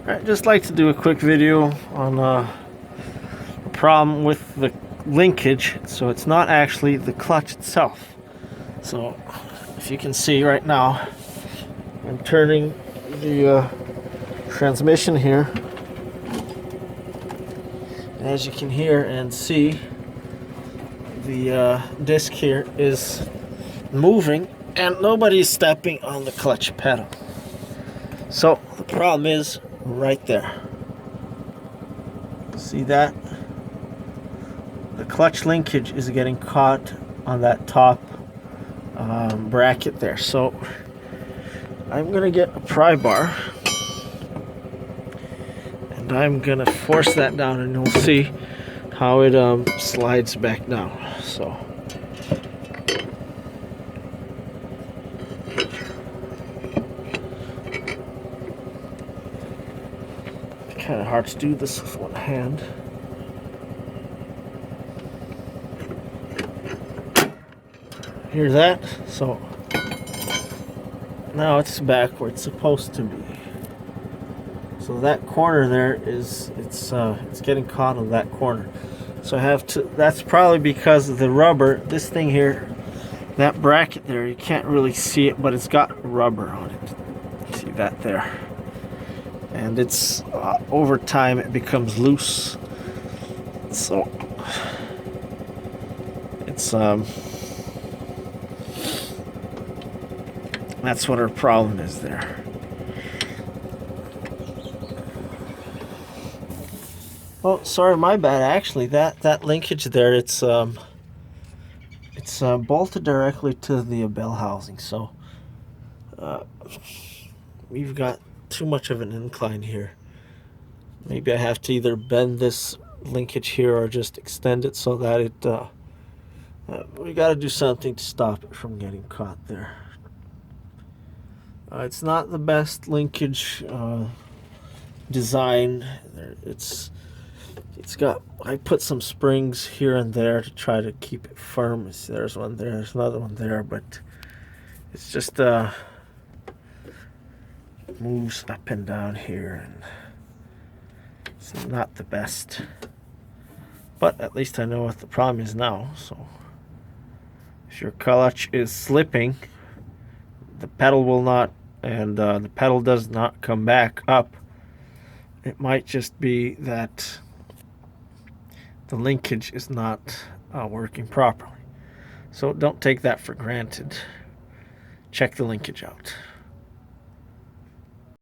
I'd just like to do a quick video on a problem with the linkage. So it's not actually the clutch itself. So if you can see right now, I'm turning the transmission here. And as you can hear and see, the disc here is moving and nobody's stepping on the clutch pedal. So the problem is right there. See that? The clutch linkage is getting caught on that top bracket there. So I'm gonna get a pry bar and I'm gonna force that down, and you'll see how it slides back down. So kind of hard to do this with one hand. Hear that? So now it's back where it's supposed to be. So that corner there is it's getting caught on that corner. So I have to. That's probably because of the rubber. This thing here, that bracket there, you can't really see it, but it's got rubber on it. See that there? And it's over time it becomes loose. So it's that's what our problem is there. Oh, sorry, my bad. Actually, that linkage there, it's bolted directly to the bell housing. So we've got too much of an incline here. Maybe I have to either bend this linkage here or just extend it so that it we got to do something to stop it from getting caught there. It's not the best linkage design. It's got, I put some springs here and there to try to keep it firm. There's one there, there's another one there, but it's just moves up and down here, and it's not the best. But at least I know what the problem is now. So if your clutch is slipping, the pedal will not, and the pedal does not come back up, it might just be that the linkage is not working properly. So don't take that for granted. Check the linkage out.